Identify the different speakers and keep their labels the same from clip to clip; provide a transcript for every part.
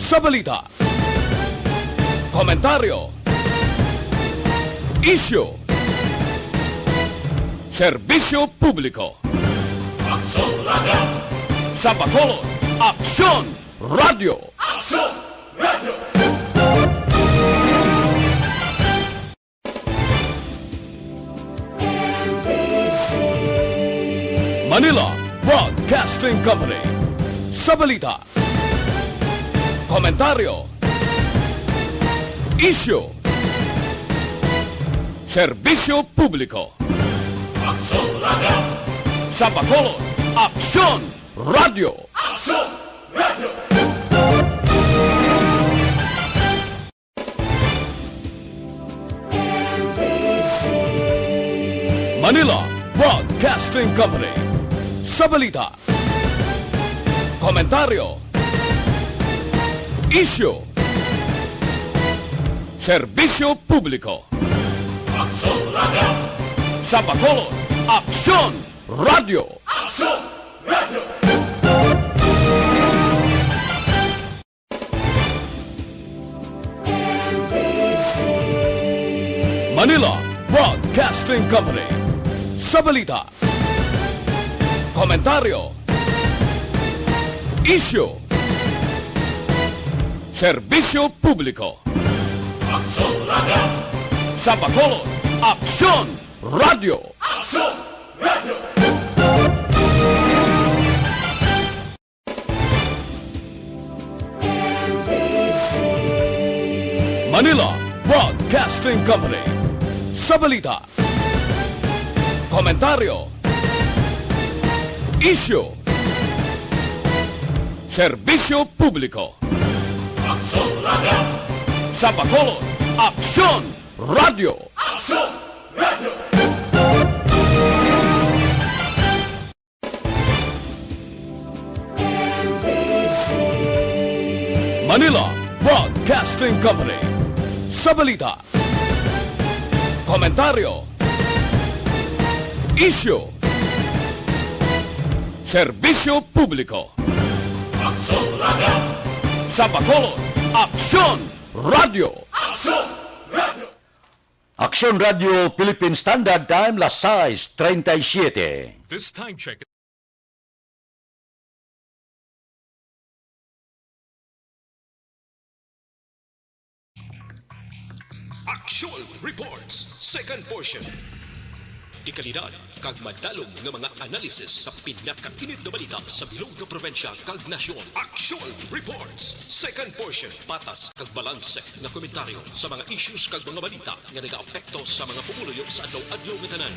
Speaker 1: sa balita, komentaryo, isyu, serbisyo publiko.
Speaker 2: Aksyon Radio!
Speaker 1: Sa Bacolod, Aksyon Radio!
Speaker 2: Aksyon Radio!
Speaker 1: Manila Broadcasting Company. Sa balita, komentaryo, isyu, serbisyo publiko.
Speaker 2: Aksyon Radio!
Speaker 1: Sa Bacolod, Aksyon Radio!
Speaker 2: Aksyon Radio!
Speaker 1: Manila Broadcasting Company. Sa balita, komentaryo, isyu, serbisyo publiko.
Speaker 2: Aksyon Radio!
Speaker 1: Sa Bacolod, Aksyon Radio!
Speaker 2: Aksyon Radio!
Speaker 1: Manila Broadcasting Company. Sa balita, komentaryo, isyu, serbisyo publiko.
Speaker 2: Aksyon Radio!
Speaker 1: Sa Bacolod, Aksyon Radio!
Speaker 2: Aksyon Radio!
Speaker 1: Manila Broadcasting Company. Sa balita, komentaryo, isyu, serbisyo publiko.
Speaker 2: Aksyon Radio!
Speaker 1: Sa Bacolod, Aksyon Radio!
Speaker 2: Aksyon Radio!
Speaker 1: Manila Broadcasting Company. Sa balita, komentaryo, isyu, serbisyo publiko.
Speaker 2: Aksyon Radio!
Speaker 1: Sa Bacolod, Aksyon Radio!
Speaker 2: Aksyon Radio!
Speaker 3: Aksyon Radio Philippine Standard Time, las 6:37.
Speaker 4: This time check.
Speaker 5: Action Reports, second portion. Di kalidad, kag madalong ng mga analisis sa pinakainit na balita sa bilog na probensya kag nasyon. Action Reports, second portion. Patas kag balanse na komentaryo sa mga issues kag mga balita nga nagaapekto sa mga pumuluyo sa adlaw-adlaw nga tanan.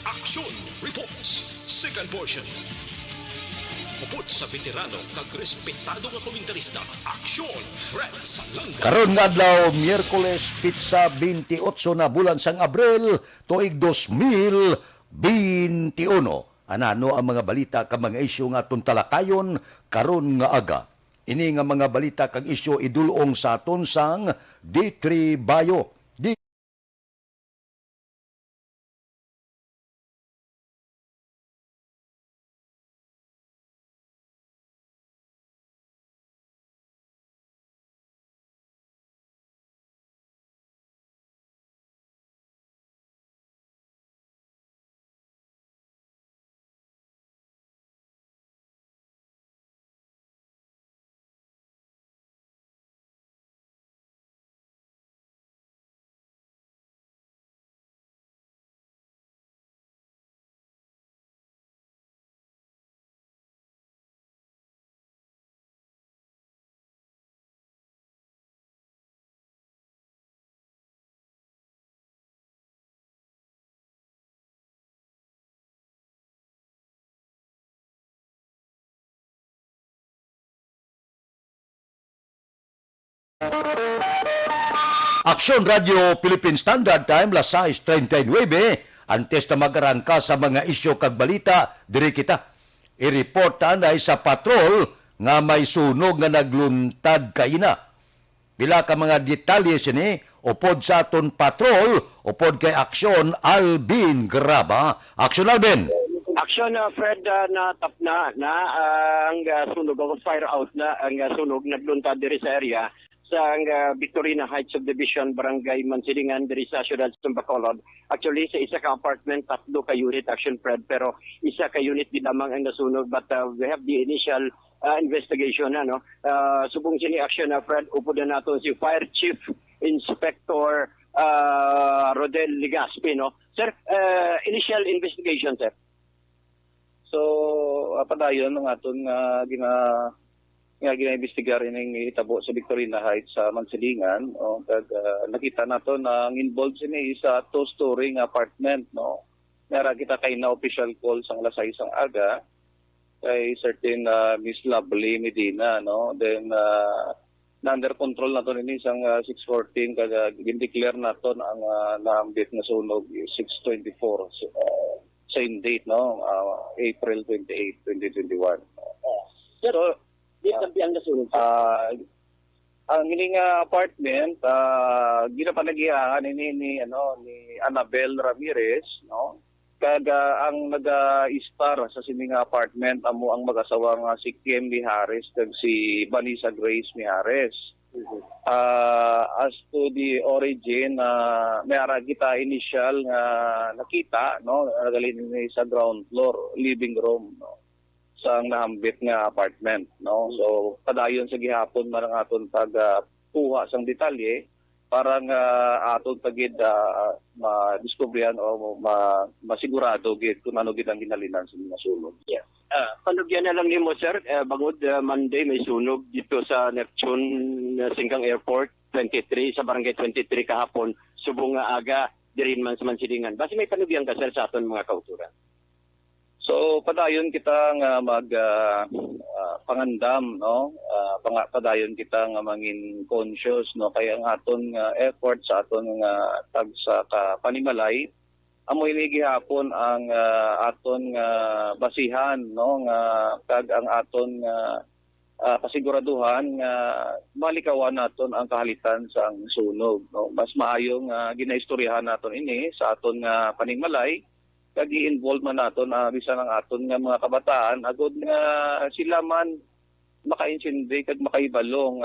Speaker 5: Action Reports, second portion. Upod sa veterano kag respetado nga komentarista, Action Fred Salanga.
Speaker 3: Karon nga adlaw, Miyerkules, pitsa 28 na bulan sang Abril, tuig 2021. Anano ang mga balita kag mga isyu nga aton talakayon karon nga aga. Ini nga mga balita kag isyu idulong sa aton sang D3 Bayo. Aksyon Radio Philippine Standard Time, las 6:39. Antes na mag-arangka sa mga isyu kag balita, diri kita. I-reportan ay sa patrol nga may sunog nga nagluntad kaina. Pila ka mga detalye sini, upod sa aton patrol, upod kay Aksyon Alvin Graba. Aksyon Alvin!
Speaker 4: action Fred natap na ang sunog o fire out na ang sunog nagluntad diri sa area sa Victorina Heights Subdivision, Barangay Mansilingan, diri sa Siyudad sa Bacolod. Actually, sa isa ka apartment, 3 ka unit action Fred, pero isa ka unit din lamang ang nasunog. But we have the initial investigation. Subong sini action Fred, upo na nato si Fire Chief Inspector Rodel Legaspi. No? Sir, initial investigation, sir.
Speaker 6: So, padayon ng aton gina-investigar ning itabo sa Victorina Heights sa Mansilingan. Nakita nato na involved sini sa 2-story apartment. No? Nara kita kay na official call sang alas 6 ang aga kay certain Miss Lovely Medina. No? Then, na-under control nato nini sang 6:14 kaya gindeclare nato ang naambit na sunog 6:24. Same date, no? April 28, 2021.
Speaker 4: Sir, di ang nasunog.
Speaker 6: Ang hiling apartment, ginapanagihaan ni Annabel Ramirez, no? Kaga ang naga-star sa sining apartment amo ang mag-asawa nga si Kim Mijares kag si Vanessa Grace Mijares. As to the origin, mayara kita initial nga nakita, no, nagalin ni sa ground floor, living room, no, sa nahambit nga apartment, no. So padayon sa gihapon man ang aton pagkuha sang detalye para nga aton pagid madiskubrihan o masigurado gid kung ano gid ang ginhalinan sa mga sunog.
Speaker 4: Yeah. Panugyan na lang nimo sir, bangod Monday may sunog dito sa Neptune Singkang Airport 23 sa Barangay 23 kahapon, subong nga aga diri man sa Mansilingan. Basi may panugyan ka sir sa aton mga kauturan.
Speaker 6: So padayon kita nga pangandam, no, padayon kita nga mangin conscious, no, kaya ang aton effort sa aton nga tag sa panimalay amo ini gihapon ang aton nga basihan, no, nga kag ang aton pasiguraduhan nga malikawan naton ang kahalitan sa sunog, no. Mas maayo nga ginaistoryahan naton ini sa aton nga paningmalay kag i-involve man naton bisan ang aton nga mga kabataan agod nga sila man makaintindi kag makaibalong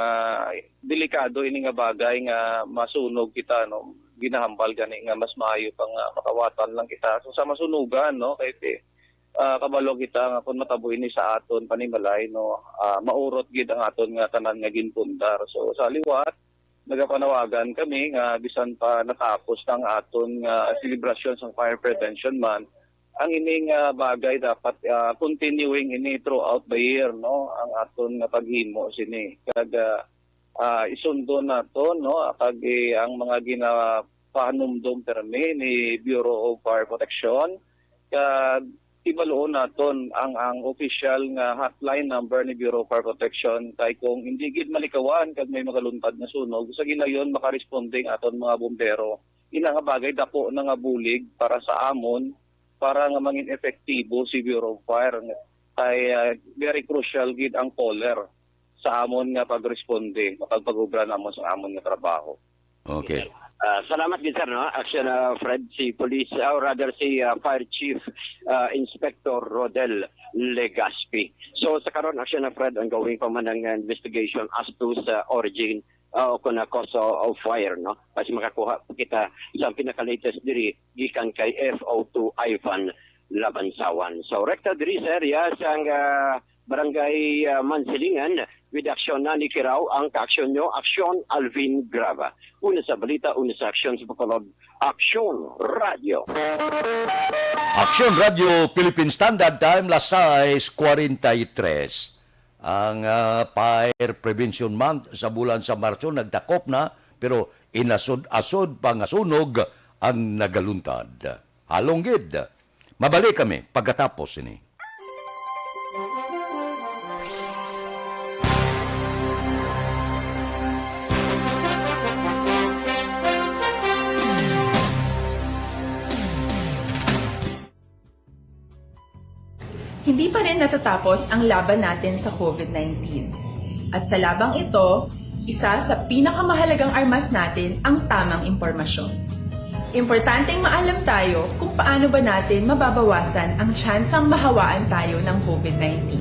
Speaker 6: delikado ini nga bagay nga masunog kita, no. Ginahambal gani nga mas maayo pang makawatan lang kita so sa masunugan, no, kay kabalo kita nga kun matabo ini sa aton panimalay, no, maurot gid ang aton nga tanan nga ginpundar. So sa liwat nagapanawagan kami nga bisan pa natapos ng aton celebration sa fire prevention month, ang ining bagay dapat continuing ini throughout the year, no, ang aton nga paghimo sini kag isundo nato, no, kag ang mga ginapanumdum permi ni Bureau of Fire Protection kag ibaluon naton ang official nga hotline number ni Bureau of Fire Protection kay kung hindi gid malikawan kag may magaluntad na sunog sa ginayon makaresponding aton mga bombero ina nga bagay dako na nga bulig para sa amon para nga mangin epektibo si Bureau of Fire kay very crucial gid ang caller sa amon nga pagresponde mapagpagubra namon sa amon nga trabaho.
Speaker 3: Okay.
Speaker 4: Salamat din sir, no? Action Fred, si Police, or rather si Fire Chief Inspector Rodel Legaspi. So sa karon action Fred, ongoing pa man ang investigation as to sa origin o kung na cause of fire, no? Kasi makakuha kita sa pinaka-latest diri gikan kay FO2 Ivan Labansawan. So rekta diri sa area sa Barangay Mansilingan, with action na ni Kiraw ang ka-aksyon nyo, Aksyon Alvin Grava. Una sa balita, una sa aksyon sa Bacolod, Aksyon Radio.
Speaker 3: Aksyon Radio Philippine Standard Time, las 6:43. Ang Fire Prevention Month sa bulan sa Marso nagtakop na, pero inasod-asod pangasunog ang nagaluntad. Halonggid. Mabalik kami pagkatapos ini.
Speaker 7: Hindi pa rin natatapos ang laban natin sa COVID-19. At sa labang ito, isa sa pinakamahalagang armas natin ang tamang impormasyon. Importanteng maalam tayo kung paano ba natin mababawasan ang tsansang mahawaan tayo ng COVID-19.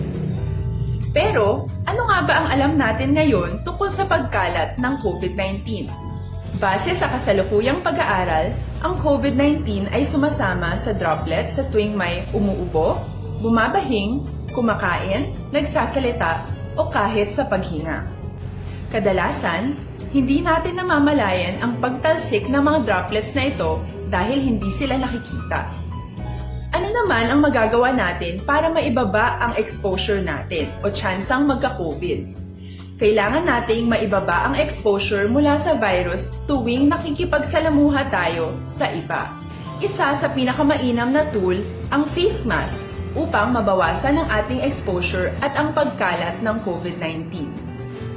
Speaker 7: Pero, ano nga ba ang alam natin ngayon tungkol sa pagkalat ng COVID-19? Base sa kasalukuyang pag-aaral, ang COVID-19 ay sumasama sa droplets sa tuwing may umuubo, bumabahing, kumakain, nagsasalita, o kahit sa paghinga. Kadalasan, hindi natin namamalayan ang pagtalsik ng mga droplets na ito dahil hindi sila nakikita. Ano naman ang magagawa natin para maibaba ang exposure natin o tsansang magka-COVID? Kailangan nating maibaba ang exposure mula sa virus tuwing nakikipagsalamuha tayo sa iba. Isa sa pinakamainam na tool ang face mask upang mabawasan ang ating exposure at ang pagkalat ng COVID-19.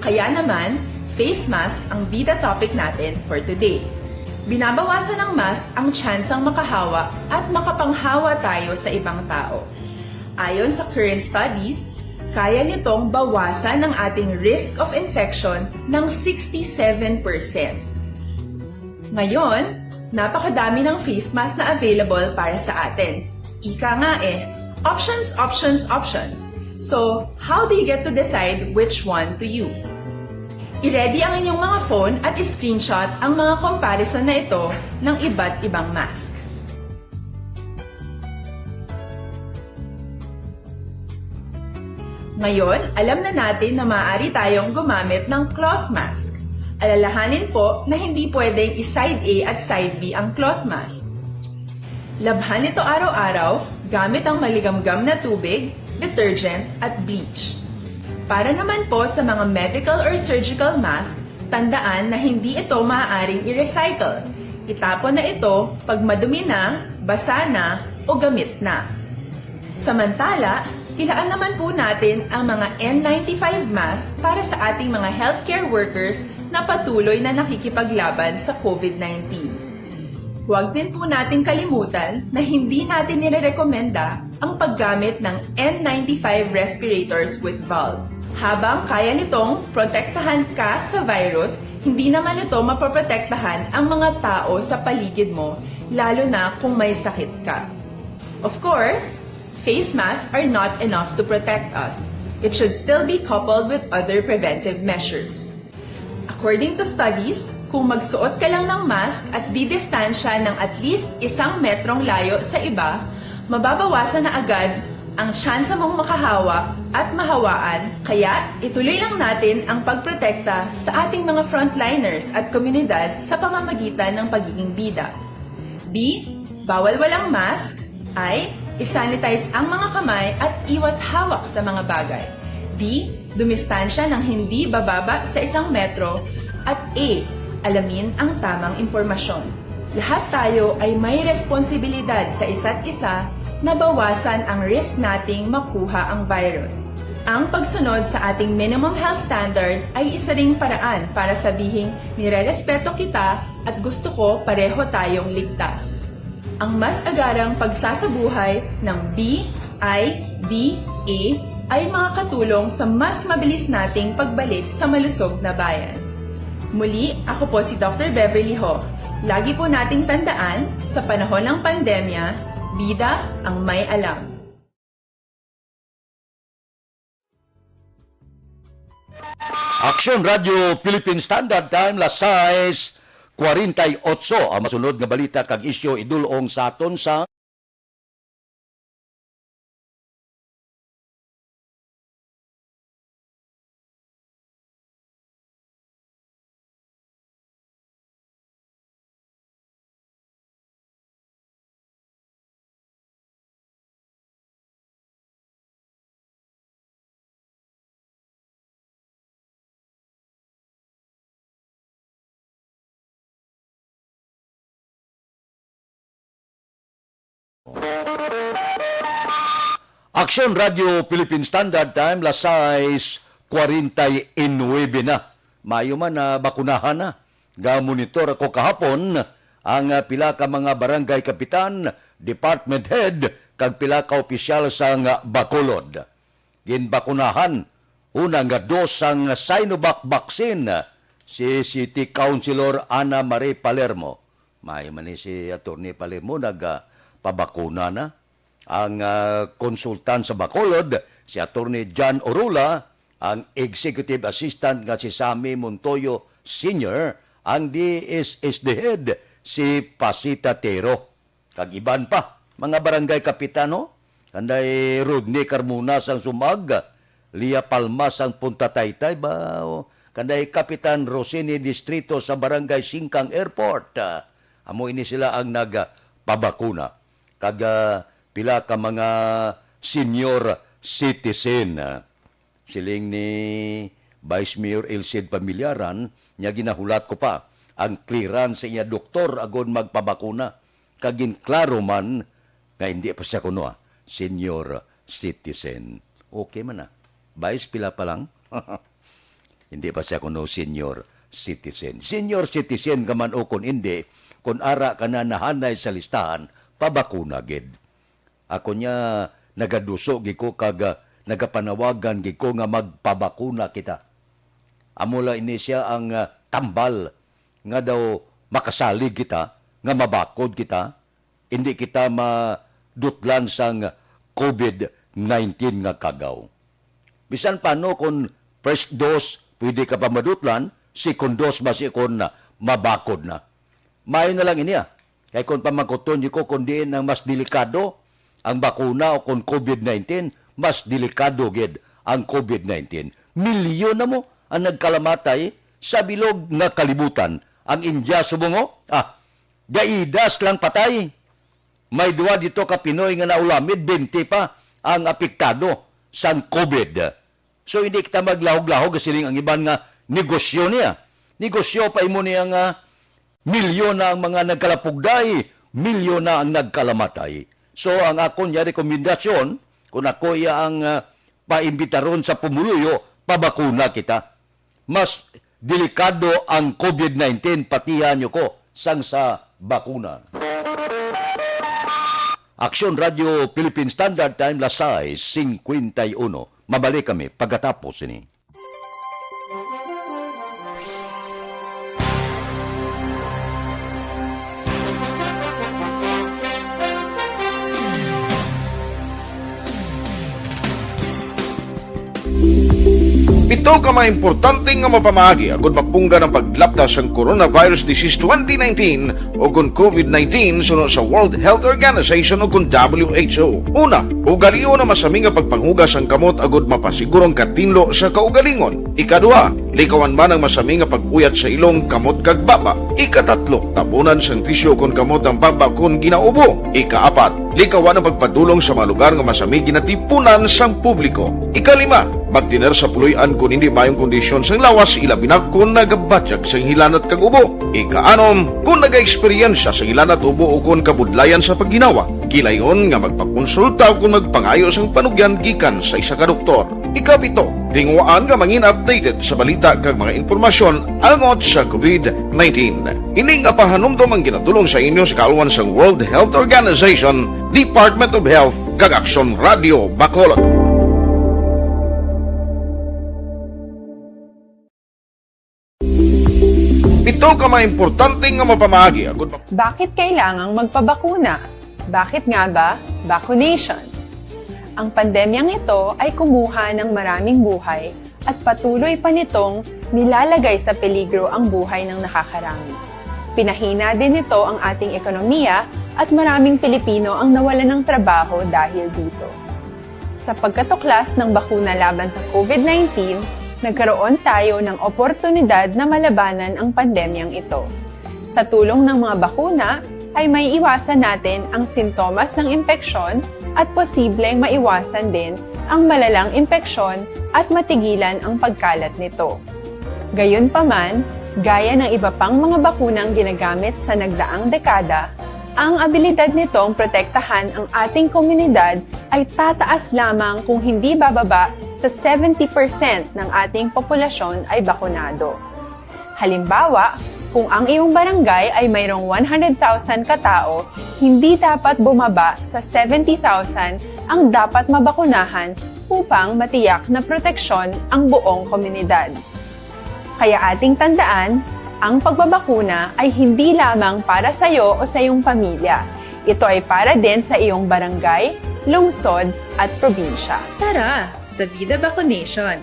Speaker 7: Kaya naman, face mask ang bida topic natin for today. Binabawasan ng mask ang tsansang makahawa at makapanghawa tayo sa ibang tao. Ayon sa current studies, kaya nitong bawasan ang ating risk of infection ng 67%. Ngayon, napakadami ng face mask na available para sa atin. Ika nga options, options, options. So, how do you get to decide which one to use? I-ready ang inyong mga phone at i-screenshot ang mga comparison na ito ng iba't ibang mask. Ngayon, alam na natin na maaari tayong gumamit ng cloth mask. Alalahanin po na hindi pwedeng i-side A at side B ang cloth mask. Labhan ito araw-araw gamit ang maligamgam na tubig, detergent at bleach. Para naman po sa mga medical or surgical mask, tandaan na hindi ito maaaring i-recycle. Itapon na ito pag madumi na, basa na, o gamit na. Samantala, ilaan naman po natin ang mga N95 mask para sa ating mga healthcare workers na patuloy na nakikipaglaban sa COVID-19. Huwag din po nating kalimutan na hindi natin nirerekomenda ang paggamit ng N95 respirators with valve. Habang kaya nitong protektahan ka sa virus, hindi naman ito mapoprotektahan ang mga tao sa paligid mo, lalo na kung may sakit ka. Of course, face masks are not enough to protect us. It should still be coupled with other preventive measures. According to studies, kung magsuot ka lang ng mask at didistansya ng at least 1 metrong layo sa iba, mababawasan na agad ang tsansa mong makahawa at mahawaan, kaya ituloy lang natin ang pagprotekta sa ating mga frontliners at komunidad sa pamamagitan ng pagiging bida. B. Bawal walang mask. I. Isanitize ang mga kamay at iwas hawak sa mga bagay. D. Dumistansya ng hindi bababa sa 1 metro. At A. Alamin ang tamang impormasyon. Lahat tayo ay may responsibilidad sa isa't isa na bawasan ang risk nating makuha ang virus. Ang pagsunod sa ating minimum health standard ay isa ring paraan para sabihing nirerespeto kita at gusto ko pareho tayong ligtas. Ang mas agarang pagsasabuhay ng BIDA ay makakatulong sa mas mabilis nating pagbalik sa malusog na bayan. Muli, ako po si Dr. Beverly Ho. Lagi po nating tandaan, sa panahon ng pandemya, bida ang may alam.
Speaker 3: Aksyon Radio Philippine Standard Time, las 6:48 ang masunod nga balita kag isyu idulong sa aton sa Aksyon Radio Philippine Standard Time, las 6:49 na. Mayo man na bakunahan na. Ga-monitor ako kahapon ang pila ka mga barangay kapitan, department head, kag pila ka opisyal sa Bacolod. Ginbakunahan, una nga dosang Sinovac vaccine si City Councilor Ana Marie Palermo. May man ni si Atty. Palermo pabakuna na. Ang konsultan sa Bacolod, si Atty. John Orula, ang executive assistant nga si Sammy Montoyo Sr., ang DSSD head si Pasita Tero. Kag iban pa, mga barangay kapitano, kanday Rodney Carmona sang Sumag, Lia Palmas ang Punta Taytay ba? Kanday Kapitan Rosini Distrito sa Barangay Singkang Airport. Amo ini sila ang nagpabakuna. Kag pila ka mga senior citizen. Siling ni Vice Mayor Elcid Pamilyaran, niya ginahulat ko pa ang clearance sa iya doktor agon magpabakuna. Kagin klaro man nga hindi pa siya kuno senior citizen. Okay man na. Vice pila pa lang. Hindi pa siya kuno senior citizen. Senior citizen ka man o kung hindi, kung ara ka na nahanay sa listahan, pabakuna gid. Ako niya nagaduso giko kag nagapanawagan giko nga magpabakuna kita. Amula ini siya ang tambal nga daw makasalig kita, nga mabakod kita, hindi kita madutlan sang COVID-19 nga kagaw. Bisan paano kung first dose pwede ka pa madutlan, second dose ba siya kung mabakod na. Mayo na lang ini Kaya kung pamangkuton ko kung diin ang mas delikado ang bakuna o kung COVID-19, mas delikado gid ang COVID-19. Milyon na mo ang nagkalamatay sa bilog nga kalibutan. Ang India subungo, gaidas lang patay. May duwa dito ka Pinoy nga naulamid, 20 pa ang apektado sa COVID. So hindi kita maglahog-lahog kasi ang iban nga negosyo niya. Negosyo pa imo niya nga milyon na ang mga nagkalapugday, milyon na ang nagkalamatay. So ang akon niya rekomendasyon, kung ako ang paimbitaron sa pumuluyo, pabakuna kita. Mas delikado ang COVID-19, patihan nyo ko sang sa bakuna. Aksyon Radio Philippine Standard Time, Lasay, 51. Mabalik kami pagkatapos ini.
Speaker 8: Ito ka mga importante nga mapamagi agud mapungga ng paglaptas ng Coronavirus Disease 2019 o kung COVID-19 sunod sa World Health Organization o kung WHO. Una, ugalion na masami nga pagpanghugas ang kamot agud mapasigurong katinlo sa kaugalingon. Ikadua, likawan man ang masami nga pag-uyat sa ilong kamot kag baba. Ikatatlo, tabunan sang tisyo kung kamot ang baba kung ginaubo. Ikaapat, likawan ang pagpadulong sa mga lugar nga masami ginatipunan sang publiko. Ikalima, magtiner sa puluyan kung hindi mayong kondisyon sang lawas, ilabi na kung nagabatyag sang hilanat kag ubo. Ikaanom, kung nag-eksperyensya sa hilanat ubo o kung kabudlayan sa pagginawa. Kilayon nga magpakonsulta kung magpangayo sang panugyan gikan sa isa ka doktor. Ikapito, tingwaan nga mangin updated sa balita kag mga impormasyon angot sa COVID-19. Ini nga pahanumdom ang ginatulong sa inyo sa kaluan sang World Health Organization, Department of Health kag Aksyon Radio Bacolod. Ito ka mga importante nga mapamagi.
Speaker 7: Bakit kailangang magpabakuna? Bakit nga ba vaccination? Ang pandemyang ito ay kumuha ng maraming buhay at patuloy pa nitong nilalagay sa peligro ang buhay ng nakakarami. Pinahina din nito ang ating ekonomiya at maraming Pilipino ang nawalan ng trabaho dahil dito. Sa pagkatuklas ng bakuna laban sa COVID-19, nagkaroon tayo ng oportunidad na malabanan ang pandemyang ito. Sa tulong ng mga bakuna, ay may iwasan natin ang sintomas ng impeksyon at posibleng maiwasan din ang malalang impeksyon at matigilan ang pagkalat nito. Gayunpaman, gaya ng iba pang mga bakunang ginagamit sa nagdaang dekada, ang abilidad nitong protektahan ang ating komunidad ay tataas lamang kung hindi bababa sa 70% ng ating populasyon ay bakunado. Halimbawa, kung ang iyong barangay ay mayroong 100,000 katao, hindi dapat bumaba sa 70,000 ang dapat mabakunahan upang matiyak na proteksyon ang buong komunidad. Kaya ating tandaan, ang pagbabakuna ay hindi lamang para sa iyo o sa iyong pamilya. Ito ay para din sa iyong barangay, lungsod at probinsya.
Speaker 9: Tara, sa Vida Vaccination!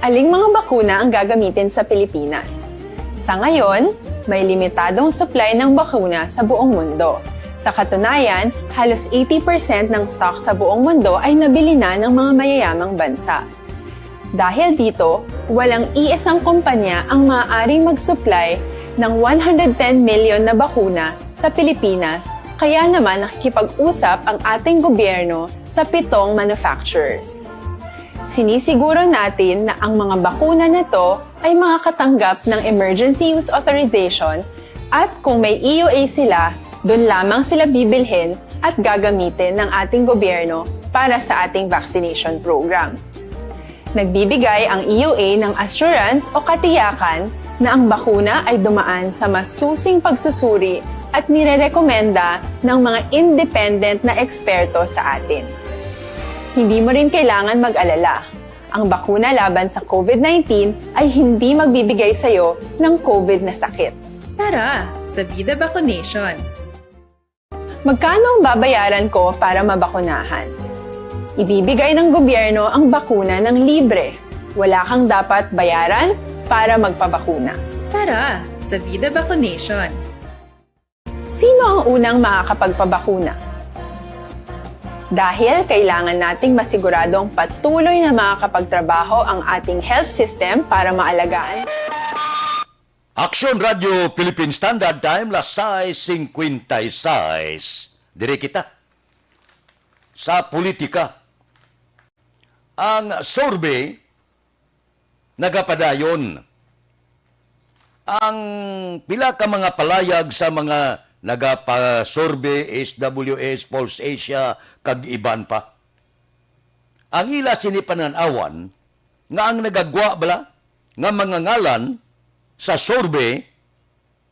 Speaker 7: Aling mga bakuna ang gagamitin sa Pilipinas? Sa ngayon, may limitadong supply ng bakuna sa buong mundo. Sa katunayan, halos 80% ng stock sa buong mundo ay nabili na ng mga mayayamang bansa. Dahil dito, walang iisang kumpanya ang maaaring mag-supply ng 110 million na bakuna sa Pilipinas, kaya naman nakikipag-usap ang ating gobyerno sa 7 manufacturers. Sinisiguro natin na ang mga bakuna na to ay makakatanggap ng Emergency Use Authorization at kung may EUA sila, doon lamang sila bibilhin at gagamitin ng ating gobyerno para sa ating vaccination program. Nagbibigay ang EUA ng assurance o katiyakan na ang bakuna ay dumaan sa masusing pagsusuri at nirerekomenda ng mga independent na eksperto sa atin. Hindi mo rin kailangan mag-alala. Ang bakuna laban sa COVID-19 ay hindi magbibigay sa iyo ng COVID na sakit.
Speaker 9: Tara, sa Vida Vaccination!
Speaker 7: Magkano ang babayaran ko para mabakunahan? Ibibigay ng gobyerno ang bakuna ng libre. Wala kang dapat bayaran para magpabakuna.
Speaker 9: Tara, sa Vida Vaccination!
Speaker 7: Sino ang unang makakapagpabakuna? Dahil kailangan nating masiguradong patuloy na makakapagtrabaho ang ating health system para maalagaan.
Speaker 3: Aksyon Radio Philippine Standard Time, las 6:56. Dire kita. Sa politika, ang survey nagapadayon. Ang pila ka mga palayag sa mga nagapasurvey, SWS, Pulse Asia, kag iban pa. Ang ila sinipananawan nga ang nagagwa bala nga mga ngalan sa survey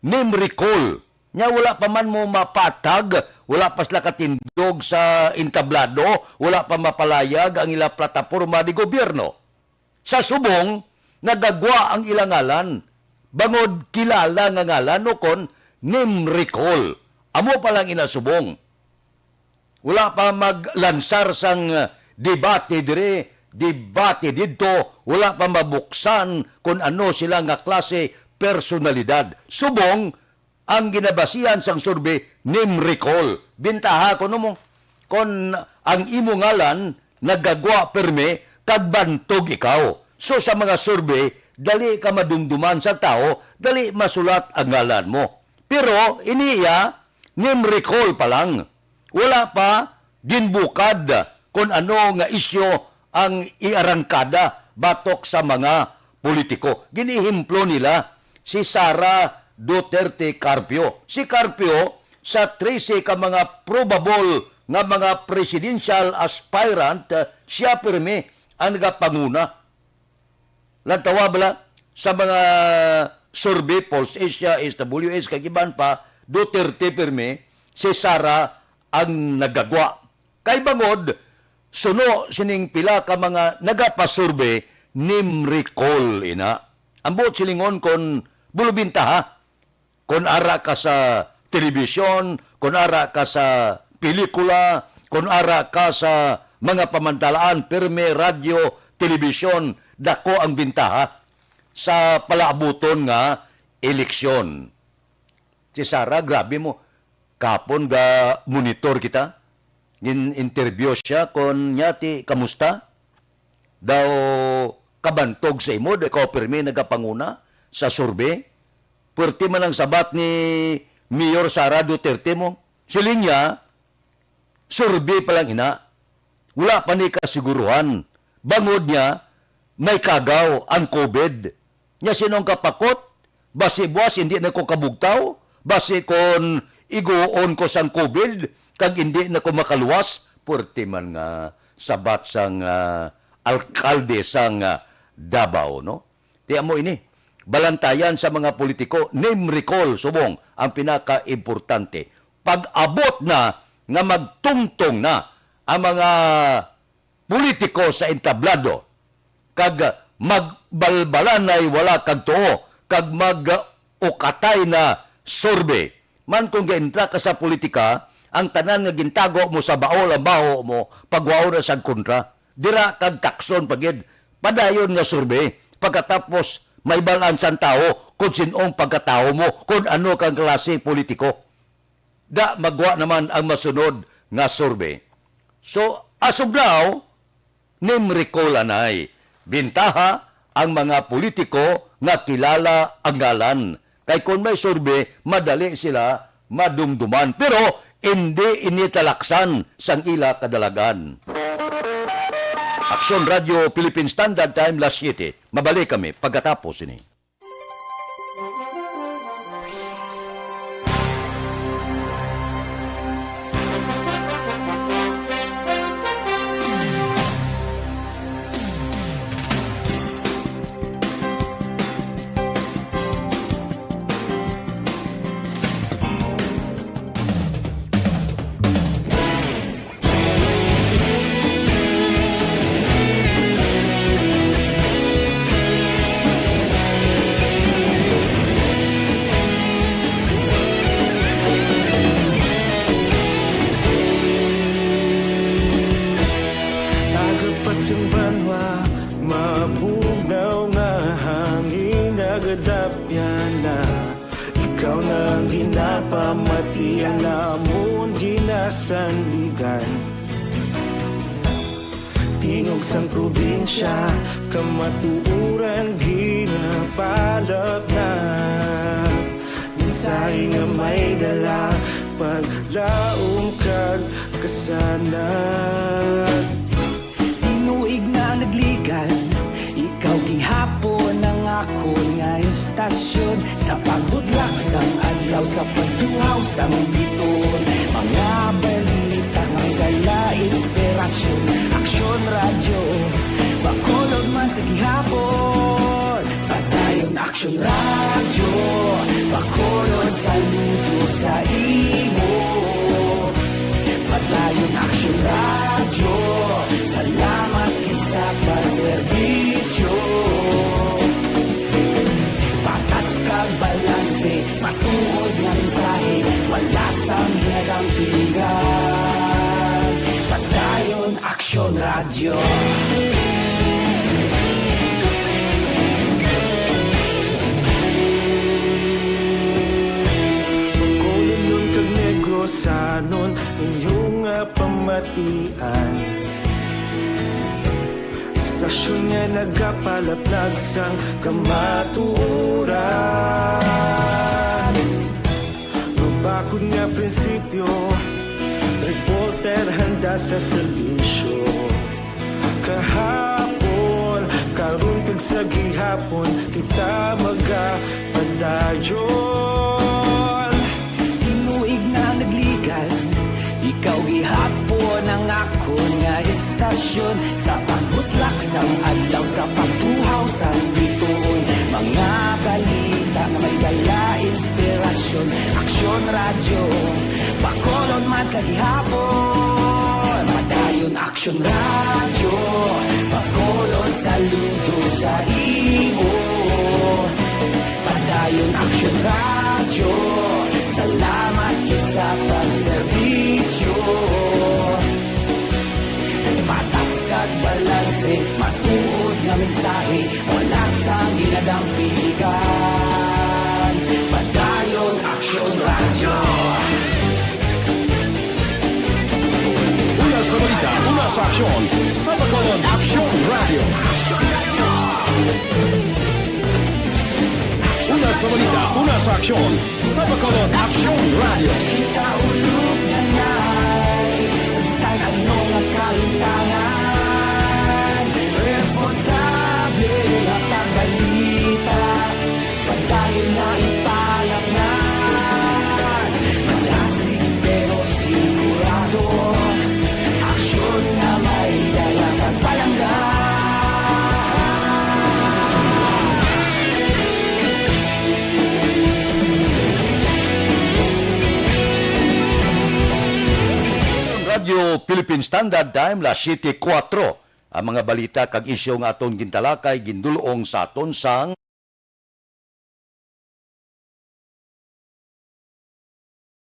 Speaker 3: name recall. Nya wala pa man mo mapatag, wala pa sila katindog sa entablado, wala pa mapalayag ang ila plataporma di gobyerno. Sa subong, nagagwa ang ilang ngalan, bangod kilala nga ngalan o kon name recall. Amo pa lang inasubong. Wala pa maglansar sang debate dire, debate dito, wala pa mabuksan kung ano sila nga klase personalidad. Subong, ang ginabasihan sang survey, name recall. Bintaha ko mo, kung ang imo ngalan, nagagwa perme, kagbantog ikaw. So sa mga survey, dali ka madumduman sa tao, dali masulat ang ngalan mo. Pero iniya, name recall pa lang. Wala pa ginbukad kung ano nga isyo ang iarangkada batok sa mga politiko. Ginihimplo nila si Sara Duterte Carpio. Si Carpio sa 13 ka mga probable nga mga presidential aspirant, siya pirmi ang nagapanguna. Lantawa bala sa mga survey, Pulse Asia, SWS, kagiban pa, Duterte pirmi, si Sara ang nagagwa. Kay bangod, suno sining pila ka mga nagapasurvey, name recall ina. Ambot silingon kon bulubinta ha. Kon ara ka sa telebisyon, kon ara ka sa pelikula, kon ara ka sa mga pamantalaan, perme, radyo, telebisyon, dako ang bintaha sa palaabuton nga eleksyon. Si Sara, grabe mo, kapon ga monitor kita, in-interview siya kon nyati, kamusta? Daw kabantog sa imo, ikaw permi nagapanguna sa survey. Pwerte man ang sabat ni Mayor Sara Duterte mo. Siling niya, survey pa lang ina. Wala pa ni kasiguruhan. Bangod niya, may kagaw ang COVID. Nya sinong kapakot? Basi buwas, hindi na ko kabugtaw. Basi kon iguon ko sang COVID, kag hindi na ko makaluwas. Pwerte man nga sabat sang alkalde sang Davao, no? Tiyan mo ini, balantayan sa mga politiko, name recall, subong, ang pinaka-importante. Pag-abot na nga magtungtong na ang mga politiko sa entablado, kag magbalbalan ay wala kag tuo, kag mag-ukatay na survey. Man kung gaintra ka sa politika, ang tanan nga gintago mo sa baol ang baho mo, pagwao na sa kontra, dira kag takson pagid, padayon nga survey, pagkatapos may balansan tao kung sinong pagkatao mo, kung ano kang klase politiko. Da magwa naman ang masunod nga survey. So, as of now, nimrikola na'y bintaha ang mga politiko nga kilala ang ngalan. Kay kung may survey, madali sila madumduman. Pero, hindi initalaksan sang ila kadalagan. Aksyon Radio Philippine Standard Time, Las 7. Mabalik kami pagkatapos ini.
Speaker 10: Banwa, mabugaw nga hangin nagadapyan na. Ikaw na ang ginapamatian namon ginasandigan. Tingog sang probinsya, kamatuuran ginapalap na. Minsay nga may dala, paglaong kag kasanag. Tinuig na nagligan, ikaw gihapon ang ako nga istasyon. Sa pagbutlak sang adlaw, sa pagduhaw sang biton. Mga balita nga gala, inspirasyon. Aksyon radyo, bakolod man sa gihapon. Padayon aksyon radyo, bakolod saludo sa imo. Padayon aksyon radyo, salamat sa pagserbisyo. Patas kag balanse, matuod nga mensahe, wala sang ginagampingan. Padayon aksyon radyo. Pagkulong nun kag negrosanon, inyong pamatian. Stasyon nga nagapalaplag sang kamaturan. Mabakod nga prinsipyo, reporter handa sa serbisyo. Kahapon, karun kag sa gihapon, kita magapadayon. Tinuig na nagligan, ikaw gihapon ang ako nga istasyon. Sa pagbutlak sang adlaw, sa pagtuhaw sang bituon. Mga balita na may dala, inspirasyon. Aksyon radyo, bakolon man sa gihapon. Padayon aksyon radyo, bakolon saludo sa imo. Padayon aksyon radyo, salamat kit sa pagserbisyo. Patas kag balanse, matuod nga mensahe, wala sang ginadampigan. Padayon aksyon radyo.
Speaker 1: Una sa balita, una sa aksyon, sa Bacolod Aksyon Radio. Una sa balita, una sa aksyon, sa Bacolod Aksyon Radio.
Speaker 10: Kita ulog na na'y sabisan ano nga kahintangan. Responsable na pagbalita, pagdayon na ipalak na. Malasig pero sigurado, aksyon na may dalang pagpalanggan.
Speaker 3: Radio Philippine Standard Time, Las 7:04. Ang mga balita kag isyu nga aton gintalakay gindulong sa aton sang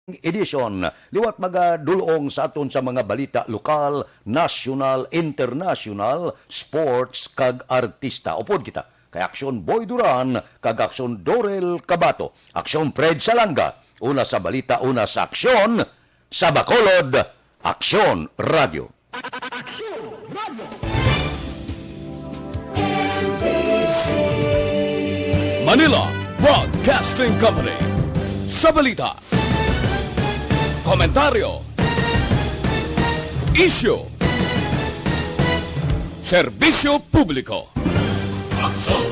Speaker 3: edition. Liwat magadulong sa aton sa mga balita lokal, national, international, sports kag artista. Upod kita kay Aksyon Boy Duran kag Aksyon Dorel Cabato. Aksyon Fred Salanga. Una sa balita, una sa aksyon. Sa Bacolod, Aksyon Radio.
Speaker 1: Manila Broadcasting Company. Sa balita, komentaryo, isyu, serbisyo publiko.
Speaker 2: Aksyon